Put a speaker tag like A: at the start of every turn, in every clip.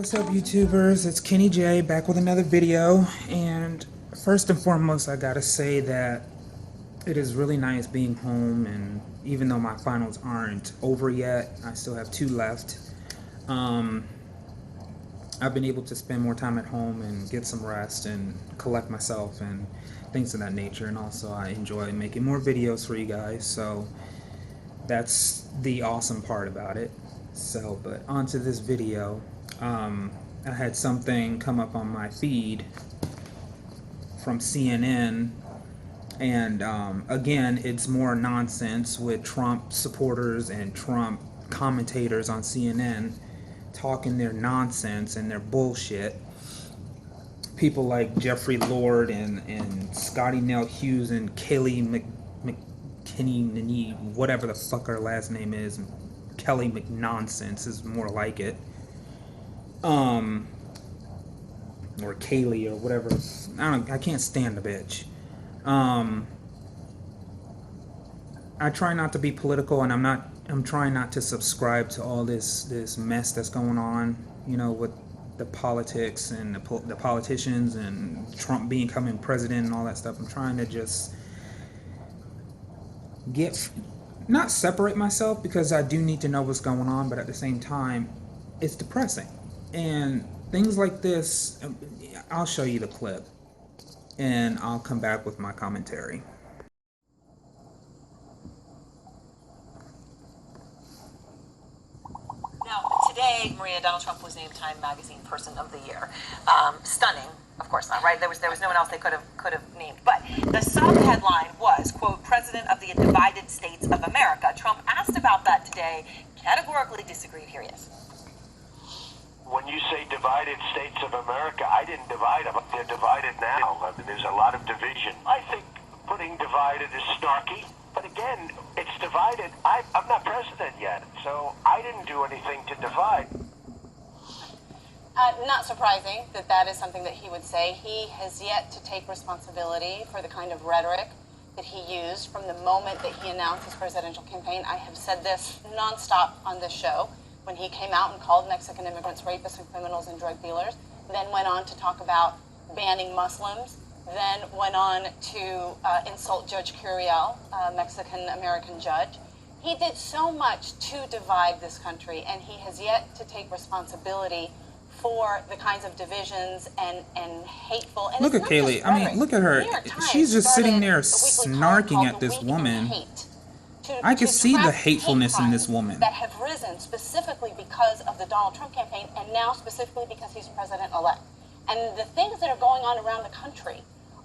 A: What's up, YouTubers? It's Kenny J back with another video, and first and foremost I gotta say that it is really nice being home, and even though my finals aren't over yet, I still have 2 left. I've been able to spend more time at home and get some rest and collect myself and things of that nature, and also I enjoy making more videos for you guys, so that's the awesome part about it. So, but onto this video. I had something come up on my feed from CNN, and again, it's more nonsense with Trump supporters and Trump commentators on CNN talking their nonsense and their bullshit. People like Jeffrey Lord and Scotty Nell Hughes and Kayleigh McKinney, whatever the fuck her last name is. Kelly McNonsense is more like it. Or Kaylee or whatever. I can't stand the bitch. I try not to be political, and I'm trying not to subscribe to all this mess that's going on, you know, with the politics and the politicians and Trump becoming president and all that stuff. I'm trying to just not separate myself, because I do need to know what's going on, but at the same time, it's depressing. And things like this, I'll show you the clip, and I'll come back with my commentary.
B: Now, today, Maria, Donald Trump was named Time Magazine Person of the Year. Stunning, of course not, right? There was no one else they could have named. But the sub-headline was, quote, President of the Divided States of America. Trump asked about that today, categorically disagreed. Here he is.
C: When you say divided states of America, I didn't divide them. They're divided now. I mean, there's a lot of division. I think putting divided is snarky. But again, it's divided. I'm not president yet, so I didn't do anything to divide.
D: Not surprising that is something that he would say. He has yet to take responsibility for the kind of rhetoric that he used from the moment that he announced his presidential campaign. I have said this nonstop on this show. When he came out and called Mexican immigrants rapists and criminals and drug dealers, then went on to talk about banning Muslims, then went on to insult Judge Curiel, a Mexican-American judge. He did so much to divide this country, and he has yet to take responsibility for the kinds of divisions and hateful. And
A: look at Kayleigh. I mean, look at her. She's just sitting there snarking at this woman. I can see the hatefulness in this woman.
D: That have risen specifically because of the Donald Trump campaign, and now specifically because he's president-elect. And the things that are going on around the country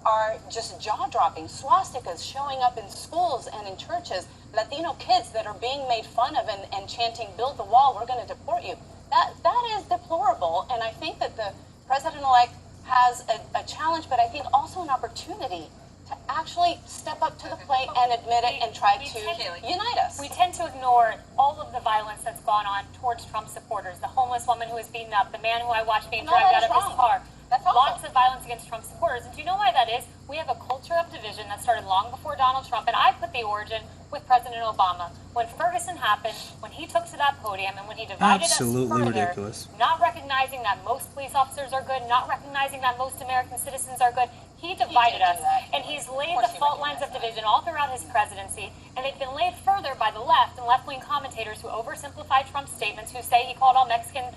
D: are just jaw-dropping. Swastikas showing up in schools and in churches. Latino kids that are being made fun of and chanting, "Build the wall, we're going to deport you." That is deplorable, and I think that the president-elect has a challenge, but I think also an opportunity to actually step up to the plate and admit it and try to unite us.
E: We tend to ignore all of the violence that's gone on towards Trump supporters. The homeless woman who was beaten up, the man who I watched being dragged out of his car. Lots of violence against Trump supporters. And do you know why that is? We have a culture of division that started long before Donald Trump, and I put the origin with President Obama. When Ferguson happened, when he took to that podium, and when he divided us further,
A: ridiculous.
E: Not recognizing that most police officers are good, not recognizing that most American citizens are good, he divided us, and he's laid the fault lines of division all throughout his presidency, and they've been laid further by the left and left-wing commentators who oversimplify Trump's statements, who say he called all Mexicans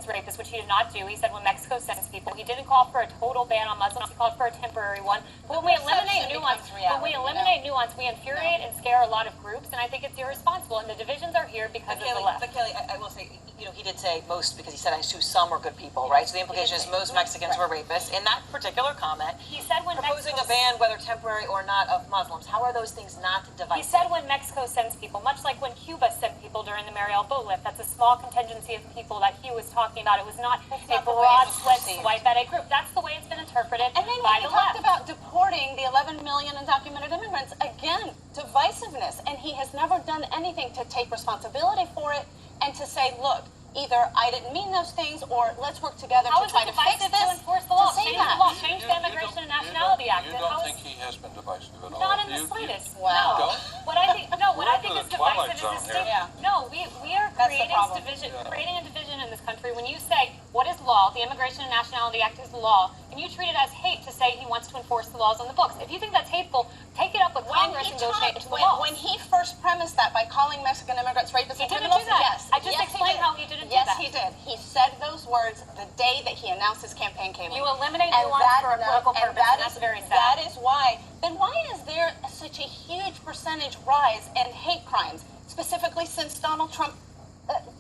E: rapists, which he did not do. He said when Mexico sends people, he didn't call for a total ban on Muslims, he called for a temporary one. But when we eliminate nuance, we infuriate and scare a lot of groups, and I think it's irresponsible, and the divisions are here because of the left.
B: But Kayleigh, I will say, you know, he did say most, because he said I assume some were good people, right? So the implication is most Mexicans were rapists. In that particular comment,
E: he said when
B: proposing a ban, whether temporary or not, of Muslims. How are those things not divisive?
E: He said when Mexico sends people, much like when Cuba sent people during the Mariel boat lift, that's a small contingency of people that he was talking about. It was not a broad swipe at a group. That's the way it's been interpreted
D: and then
E: by
D: when
E: the
D: he talked
E: left.
D: about deporting the 11 million undocumented immigrants, again, divisiveness. And he has never done anything to take responsibility for it and to say, look, either I didn't mean those things, or let's work together to try to fix this.
E: To enforce the law,
D: change
E: the law, change the Immigration and Nationality Act.
F: You don't think he has been divisive at all?
E: Not in the slightest.
D: Wow.
E: No. What I think is divisive is this. No, we are creating division, creating a division in this country. When you say what is law? The Immigration and Nationality Act is law, and you treat it as hate to say he wants to enforce the laws on the books. If you think that's hateful, take it up with Congress and go change the laws.
D: When he first premised that by calling Mexican immigrants rapists and criminals, yes.
E: I just explained how he didn't do that.
D: Yes, he did. He said those words the day that he announced his campaign came in.
E: You eliminate nuance for a political purpose, and that's very sad.
D: That is why. Then why is there such a huge percentage rise in hate crimes, specifically since Donald Trump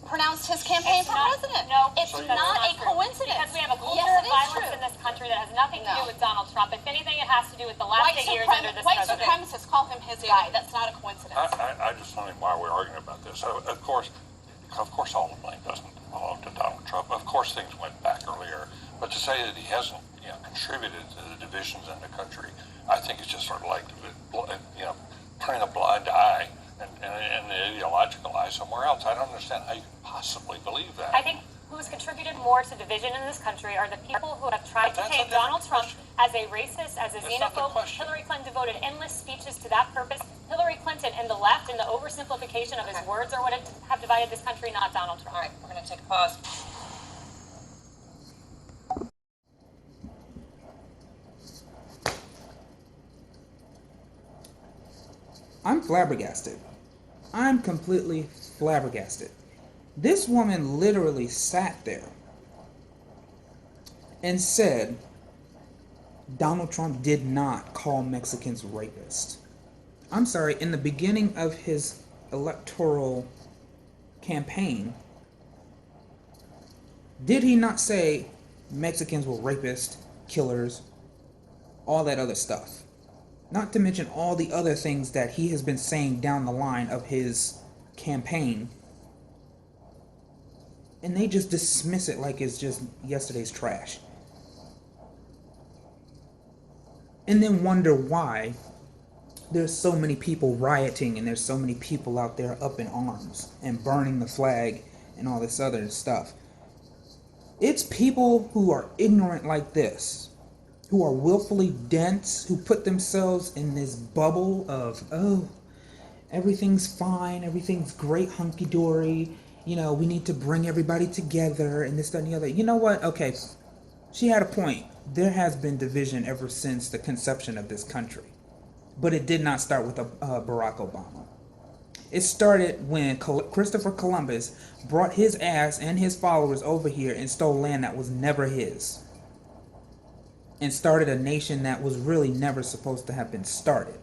D: pronounced his campaign for president?
E: No,
D: it's
E: that's
D: not a
E: true.
D: coincidence.
E: Because we have a culture
D: Yes,
E: of
D: it is
E: violence
D: true.
E: in this country that has nothing to do
D: No.
E: with Donald Trump. If anything, it has to do with the last 8 years under this
D: White
E: president.
D: supremacists call him his guy. That's not a coincidence.
F: I just wondering why we're arguing about this. Of course, all the blame doesn't belong to Donald Trump. Of course, things went back earlier. But to say that he hasn't, contributed to the divisions in the country, I think it's just sort of like, turning a blind eye and the ideological eye somewhere else. I don't understand how you can possibly believe that.
E: I think who's contributed more to division in this country are the people who have tried to
F: That's a
E: paint
F: different
E: Donald Trump
F: question.
E: as a racist, as a
F: That's not the
E: xenophobe.
F: question.
E: Hillary Clinton devoted endless speeches to that purpose. Hillary Clinton and the left and the oversimplification of his words are what have divided this country, not Donald Trump.
B: All right, we're going to take a pause.
A: I'm flabbergasted. I'm completely flabbergasted. This woman literally sat there and said Donald Trump did not call Mexicans rapists. I'm sorry, in the beginning of his electoral campaign, did he not say Mexicans were rapists, killers, all that other stuff? Not to mention all the other things that he has been saying down the line of his campaign. And they just dismiss it like it's just yesterday's trash. And then wonder why there's so many people rioting and there's so many people out there up in arms and burning the flag and all this other stuff. It's people who are ignorant like this, who are willfully dense, who put themselves in this bubble of, oh, everything's fine, everything's great, hunky-dory, we need to bring everybody together and this, that, and the other. You know what? Okay, she had a point. There has been division ever since the conception of this country. But it did not start with Barack Obama. It started when Christopher Columbus brought his ass and his followers over here and stole land that was never his. And started a nation that was really never supposed to have been started.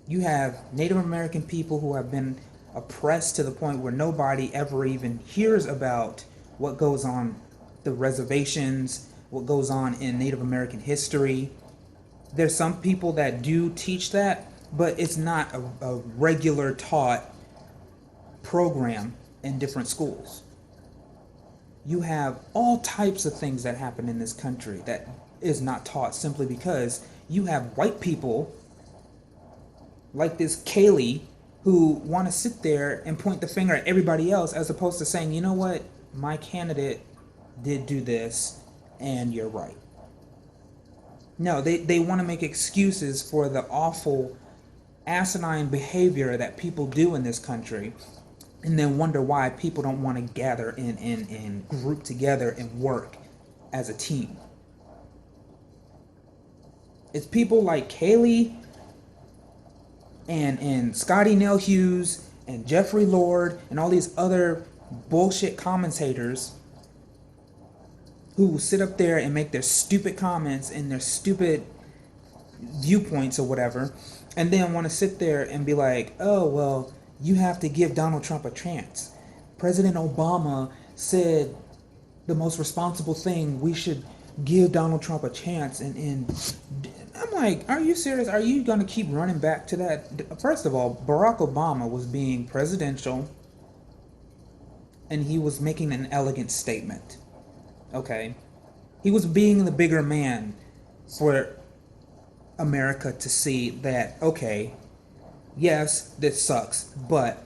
A: You have Native American people who have been oppressed to the point where nobody ever even hears about what goes on the reservations, what goes on in Native American history. There's some people that do teach that, but it's not a regular taught program in different schools. You have all types of things that happen in this country that is not taught simply because you have white people like this Kaylee who want to sit there and point the finger at everybody else as opposed to saying, you know what, my candidate did do this and you're right. No, they want to make excuses for the awful asinine behavior that people do in this country and then wonder why people don't want to gather and group together and work as a team. It's people like Kaylee and Scotty Nell Hughes and Jeffrey Lord and all these other bullshit commentators who sit up there and make their stupid comments and their stupid viewpoints or whatever, and then want to sit there and be like, oh, well, you have to give Donald Trump a chance. President Obama said the most responsible thing, we should give Donald Trump a chance. And I'm like, are you serious? Are you going to keep running back to that? First of all, Barack Obama was being presidential and he was making an elegant statement. Okay? He was being the bigger man for America to see that, okay, yes, this sucks, but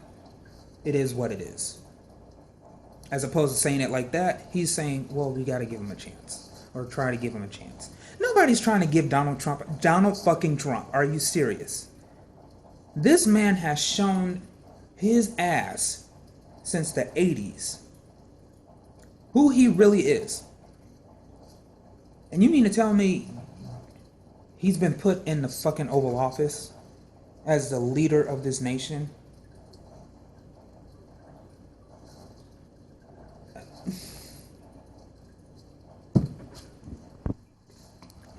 A: it is what it is. As opposed to saying it like that, he's saying, well, we got to give him a chance. Or try to give him a chance. Nobody's trying to give Donald fucking Trump. Are you serious? This man has shown his ass since the 80s. who he really is. And you mean to tell me he's been put in the fucking Oval Office as the leader of this nation?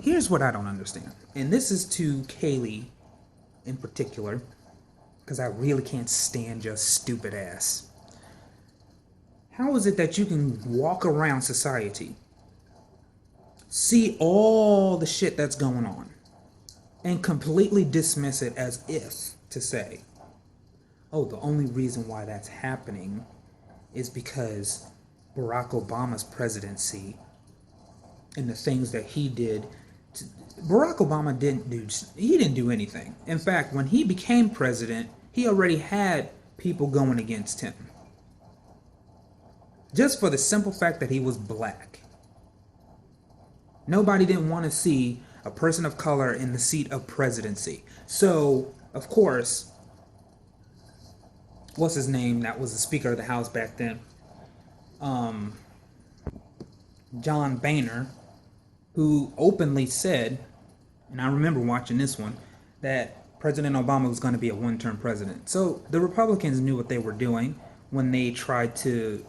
A: Here's what I don't understand. And this is to Kaylee in particular, because I really can't stand your stupid ass. How is it that you can walk around society, see all the shit that's going on, and completely dismiss it as if to say, oh, the only reason why that's happening is because Barack Obama's presidency and the things that he did. Barack Obama didn't do anything. In fact, when he became president, he already had people going against him. Just for the simple fact that he was black. Nobody didn't want to see a person of color in the seat of presidency. So, of course, what's his name? That was the Speaker of the House back then. John Boehner, who openly said, and I remember watching this one, that President Obama was going to be a one-term president. So the Republicans knew what they were doing when they tried to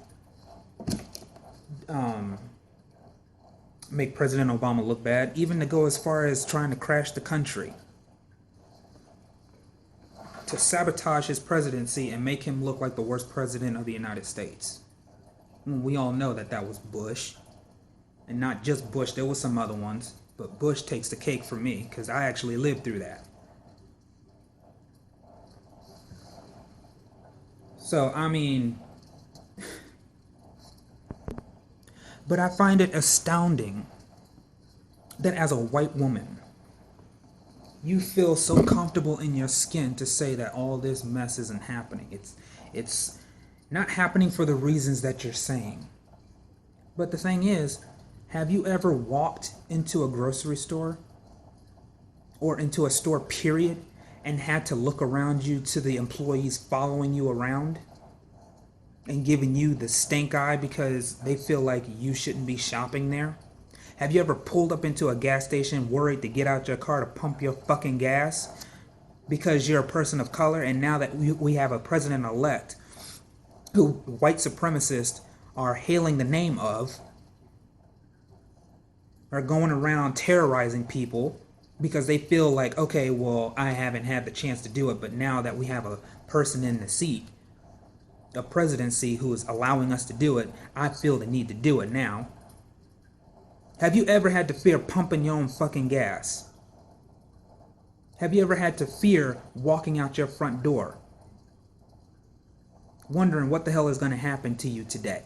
A: make President Obama look bad, even to go as far as trying to crash the country, to sabotage his presidency and make him look like the worst president of the United States. We all know that that was Bush. And not just Bush, there was some other ones. But Bush takes the cake for me, because I actually lived through that. So, I mean... But I find it astounding that as a white woman, you feel so comfortable in your skin to say that all this mess isn't happening. It's not happening for the reasons that you're saying. But the thing is, have you ever walked into a grocery store or into a store period and had to look around you to the employees following you around and giving you the stink eye because they feel like you shouldn't be shopping there? Have you ever pulled up into a gas station worried to get out your car to pump your fucking gas because you're a person of color, and now that we have a president-elect who white supremacists are hailing the name of, are going around terrorizing people because they feel like, okay, well, I haven't had the chance to do it, but now that we have a person in the seat, a presidency who is allowing us to do it, I feel the need to do it now. Have you ever had to fear pumping your own fucking gas? Have you ever had to fear walking out your front door, wondering what the hell is going to happen to you today?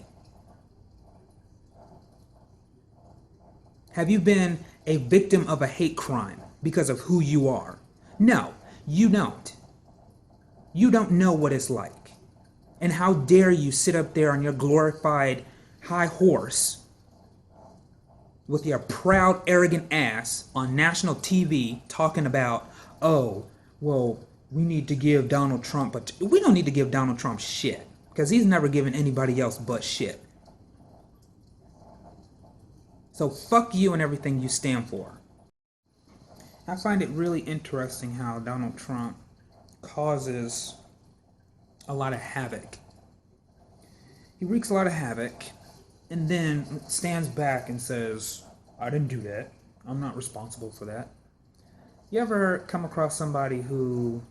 A: Have you been a victim of a hate crime because of who you are? No, you don't. You don't know what it's like. And how dare you sit up there on your glorified high horse with your proud, arrogant ass on national TV talking about, oh, well, we need to give Donald Trump, but we don't need to give Donald Trump shit, because he's never given anybody else but shit. So fuck you and everything you stand for. I find it really interesting how Donald Trump causes a lot of havoc. He wreaks a lot of havoc and then stands back and says, I didn't do that. I'm not responsible for that. You ever come across somebody who,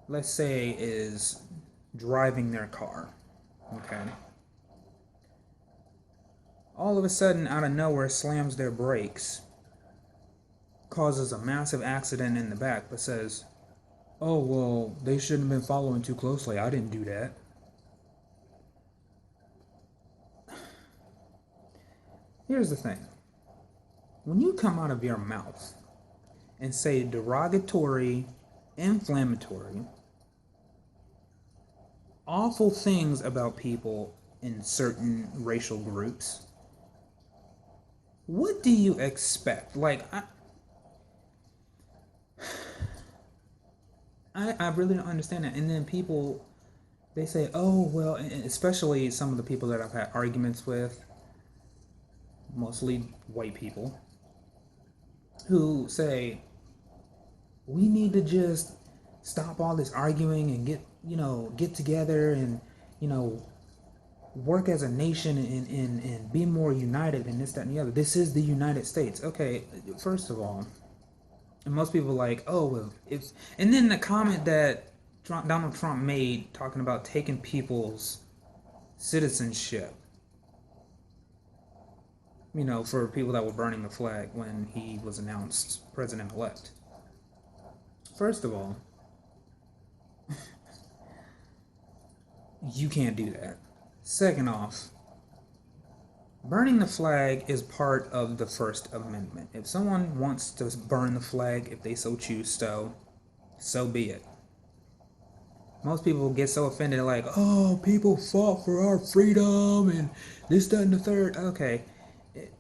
A: let's say, is driving their car, okay? All of a sudden, out of nowhere, slams their brakes, causes a massive accident in the back, but says, oh, well, they shouldn't have been following too closely. I didn't do that. Here's the thing. When you come out of your mouth and say derogatory, inflammatory, awful things about people in certain racial groups, what do you expect? Like, I really don't understand that. And then people they say, oh, well, and especially some of the people that I've had arguments with, mostly white people, who say, we need to just stop all this arguing and get together and, work as a nation and be more united and this, that, and the other. This is the United States. Okay, first of all, and most people are like, oh, well, and then the comment that Donald Trump made talking about taking people's citizenship, for people that were burning the flag when he was announced president-elect. First of all, you can't do that. Second off, burning the flag is part of the First Amendment. If someone wants to burn the flag, if they so choose so be it. Most people get so offended, like, oh, people fought for our freedom and this, that, and the third. Okay,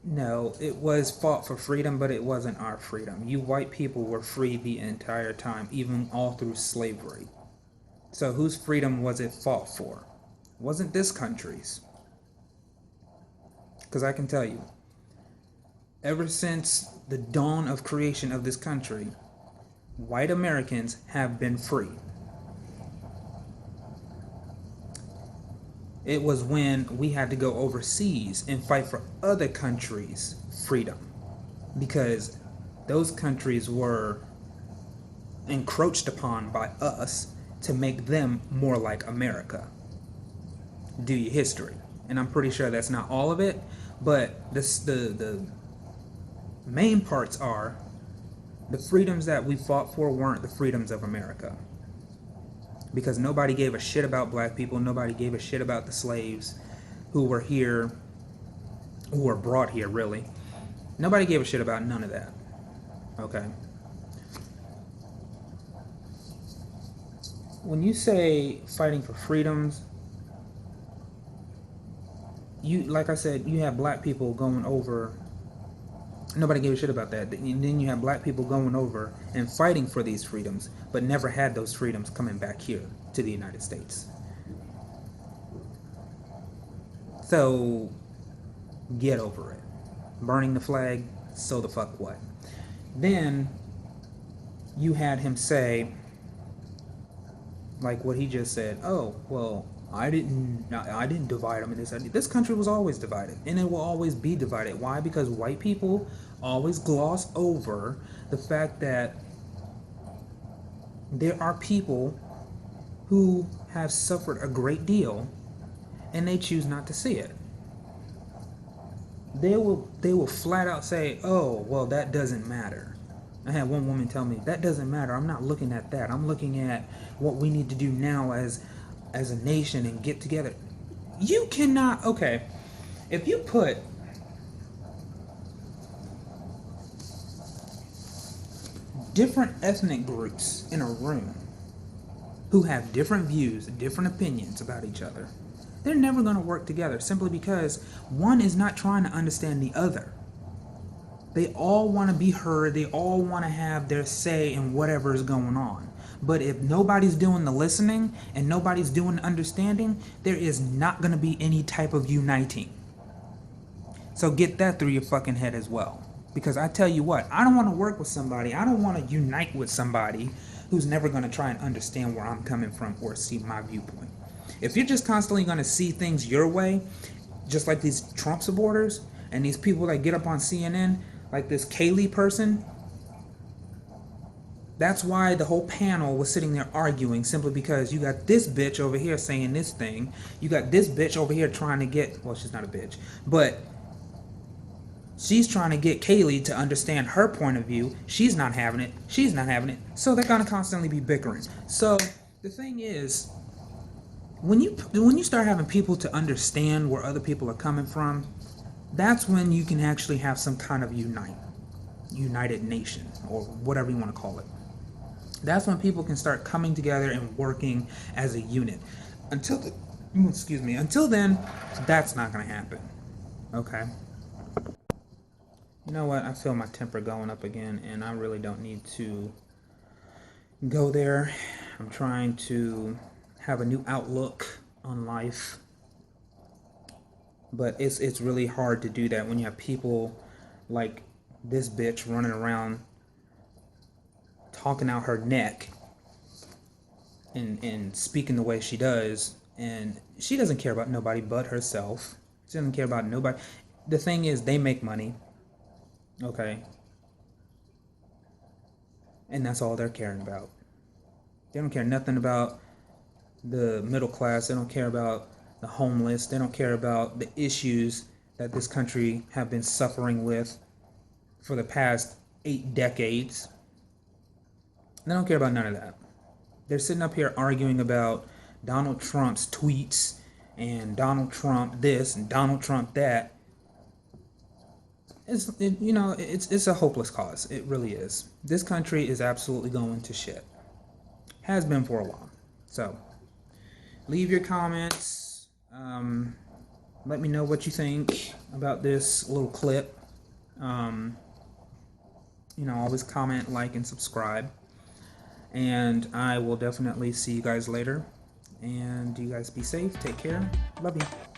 A: no, it was fought for freedom, but it wasn't our freedom. You white people were free the entire time, even all through slavery. So whose freedom was it fought for? It wasn't this country's. Because I can tell you, ever since the dawn of creation of this country, white Americans have been free. It was when we had to go overseas and fight for other countries' freedom, because those countries were encroached upon by us to make them more like America. Do your history. And I'm pretty sure that's not all of it, but the main parts are the freedoms that we fought for weren't the freedoms of America. Because nobody gave a shit about black people, nobody gave a shit about the slaves who were here, who were brought here, really. Nobody gave a shit about none of that. Okay? When you say fighting for freedoms, like I said, you have black people going over. Nobody gave a shit about that. And then you have black people going over and fighting for these freedoms, but never had those freedoms coming back here to the United States. So, get over it. Burning the flag, so the fuck what? Then, you had him say, like what he just said, oh, well, I didn't divide them in this. This country was always divided, and it will always be divided. Why? Because white people always gloss over the fact that there are people who have suffered a great deal, and they choose not to see it. They will flat out say, oh, well, that doesn't matter. I had one woman tell me, that doesn't matter. I'm not looking at that. I'm looking at what we need to do now as a nation and get together. You cannot, okay, if you put different ethnic groups in a room who have different views, different opinions about each other, they're never going to work together, simply because one is not trying to understand the other. They all want to be heard. They all want to have their say in whatever is going on. But if nobody's doing the listening and nobody's doing the understanding, there is not going to be any type of uniting. So get that through your fucking head as well. Because I tell you what, I don't want to work with somebody, I don't want to unite with somebody who's never going to try and understand where I'm coming from or see my viewpoint. If you're just constantly going to see things your way, just like these Trump supporters and these people that get up on CNN, like this Kaylee person, that's why the whole panel was sitting there arguing, simply because you got this bitch over here saying this thing, you got this bitch over here trying to get, well, she's not a bitch, but she's trying to get Kaylee to understand her point of view. She's not having it, she's not having it, so they're going to constantly be bickering. So the thing is, when you start having people to understand where other people are coming from, that's when you can actually have some kind of united nation, or whatever you want to call it. That's when people can start coming together and working as a unit. Until then, that's not going to happen. Okay? You know what? I feel my temper going up again, and I really don't need to go there. I'm trying to have a new outlook on life. But it's really hard to do that when you have people like this bitch running around talking out her neck and speaking the way she does, and she doesn't care about nobody but herself. She doesn't care about nobody. The thing is, they make money, okay? And that's all they're caring about. They don't care nothing about the middle class. They don't care about the homeless. They don't care about the issues that this country have been suffering with for the past 8 decades. They don't care about none of that. They're sitting up here arguing about Donald Trump's tweets and Donald Trump this and Donald Trump that. It's a hopeless cause. It really is. This country is absolutely going to shit. Has been for a while. So, leave your comments. Let me know what you think about this little clip. Always comment, like, and subscribe. And I will definitely see you guys later. And you guys be safe. Take care. Love you.